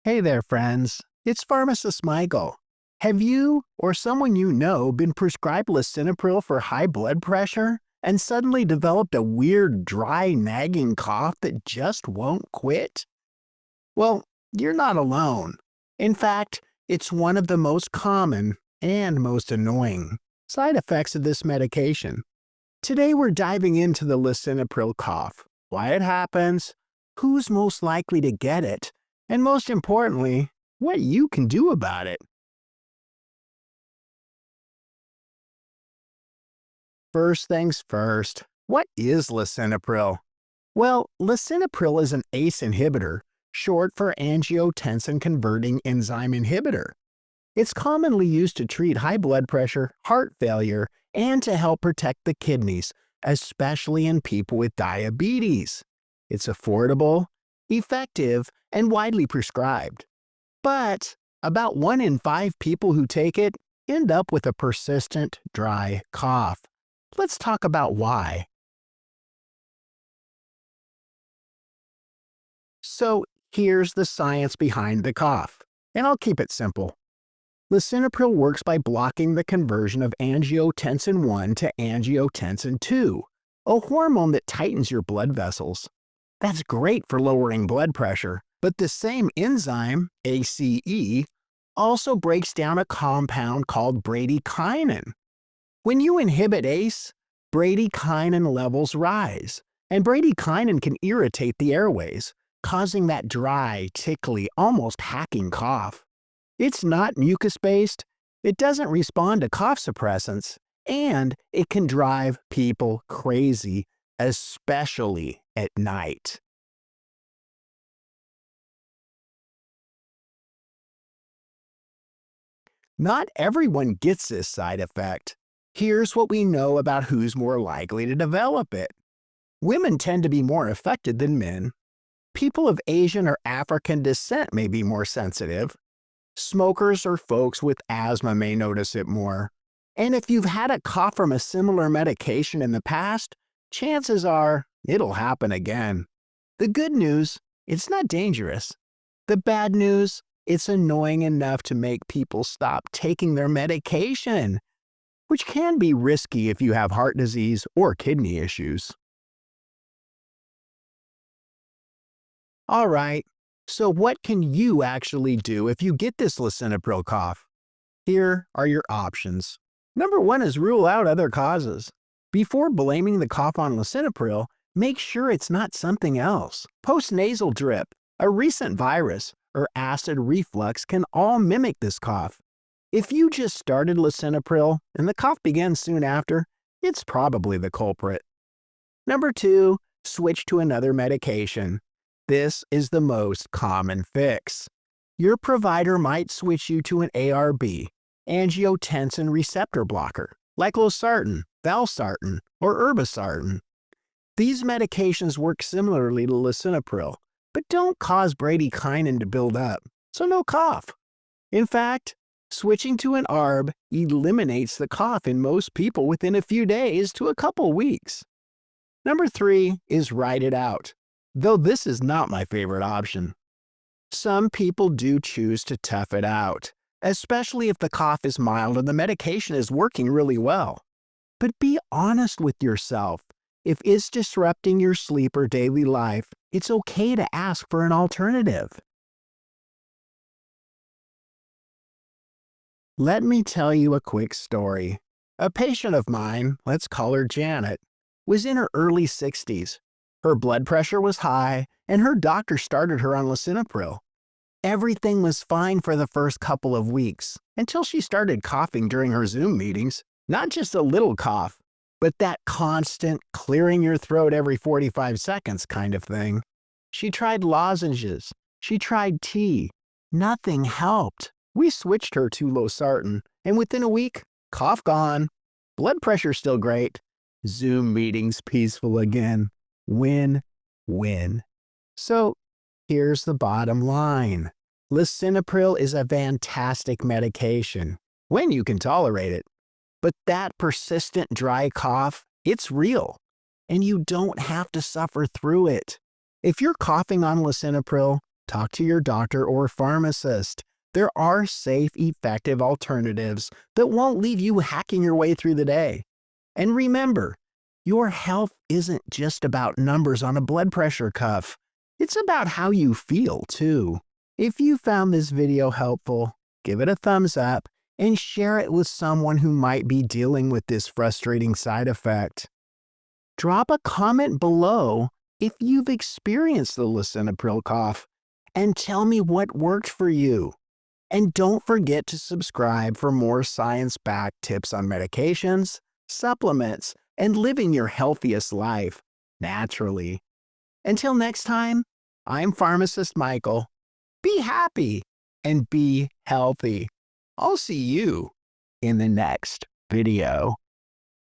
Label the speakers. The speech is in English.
Speaker 1: Hey there, friends. It's Pharmacist Michael. Have you or someone you know been prescribed Lisinopril for high blood pressure and suddenly developed a weird, dry, nagging cough that just won't quit? Well, you're not alone. In fact, it's one of the most common and most annoying side effects of this medication. Today, we're diving into the Lisinopril cough, why it happens, who's most likely to get it, and most importantly, what you can do about it. First things first, what is lisinopril? Well, lisinopril is an ACE inhibitor, short for angiotensin converting enzyme inhibitor. It's commonly used to treat high blood pressure, heart failure, and to help protect the kidneys, especially in people with diabetes. It's affordable, effective, and widely prescribed. But about 1 in 5 people who take it end up with a persistent, dry cough. Let's talk about why. So, here's the science behind the cough, and I'll keep it simple. Lisinopril works by blocking the conversion of angiotensin 1 to angiotensin 2, a hormone that tightens your blood vessels. That's great for lowering blood pressure, but the same enzyme, ACE, also breaks down a compound called bradykinin. When you inhibit ACE, bradykinin levels rise, and bradykinin can irritate the airways, causing that dry, tickly, almost hacking cough. It's not mucus-based, it doesn't respond to cough suppressants, and it can drive people crazy, especially at night. Not everyone gets this side effect. Here's what we know about who's more likely to develop it. Women tend to be more affected than men. People of Asian or African descent may be more sensitive. Smokers or folks with asthma may notice it more. And if you've had a cough from a similar medication in the past, chances are it'll happen again. The good news, it's not dangerous. The bad news, it's annoying enough to make people stop taking their medication, which can be risky if you have heart disease or kidney issues. All right, so what can you actually do if you get this lisinopril cough? Here are your options. Number 1 is rule out other causes. Before blaming the cough on lisinopril, make sure it's not something else. Postnasal drip, a recent virus, or acid reflux can all mimic this cough. If you just started lisinopril and the cough began soon after, it's probably the culprit. Number 2, switch to another medication. This is the most common fix. Your provider might switch you to an ARB, angiotensin receptor blocker, like losartan, valsartan, or irbesartan. These medications work similarly to lisinopril, but don't cause bradykinin to build up, so no cough. In fact, switching to an ARB eliminates the cough in most people within a few days to a couple weeks. Number 3 is ride it out, though this is not my favorite option. Some people do choose to tough it out, especially if the cough is mild and the medication is working really well. But be honest with yourself. If it's disrupting your sleep or daily life, it's okay to ask for an alternative. Let me tell you a quick story. A patient of mine, let's call her Janet, was in her early 60s. Her blood pressure was high, and her doctor started her on lisinopril. Everything was fine for the first couple of weeks, until she started coughing during her Zoom meetings. Not just a little cough, but that constant clearing your throat every 45 seconds kind of thing. She tried lozenges. She tried tea. Nothing helped. We switched her to losartan, and within a week, cough gone. Blood pressure still great. Zoom meetings peaceful again. Win, win. So, here's the bottom line. Lisinopril is a fantastic medication, when you can tolerate it. But that persistent dry cough, it's real, and you don't have to suffer through it. If you're coughing on lisinopril, talk to your doctor or pharmacist. There are safe, effective alternatives that won't leave you hacking your way through the day. And remember, your health isn't just about numbers on a blood pressure cuff. It's about how you feel, too. If you found this video helpful, give it a thumbs up and share it with someone who might be dealing with this frustrating side effect. Drop a comment below if you've experienced the Lisinopril cough and tell me what worked for you. And don't forget to subscribe for more science-backed tips on medications, supplements, and living your healthiest life naturally. Until next time, I'm Pharmacist Michael. Be happy and be healthy. I'll see you in the next video.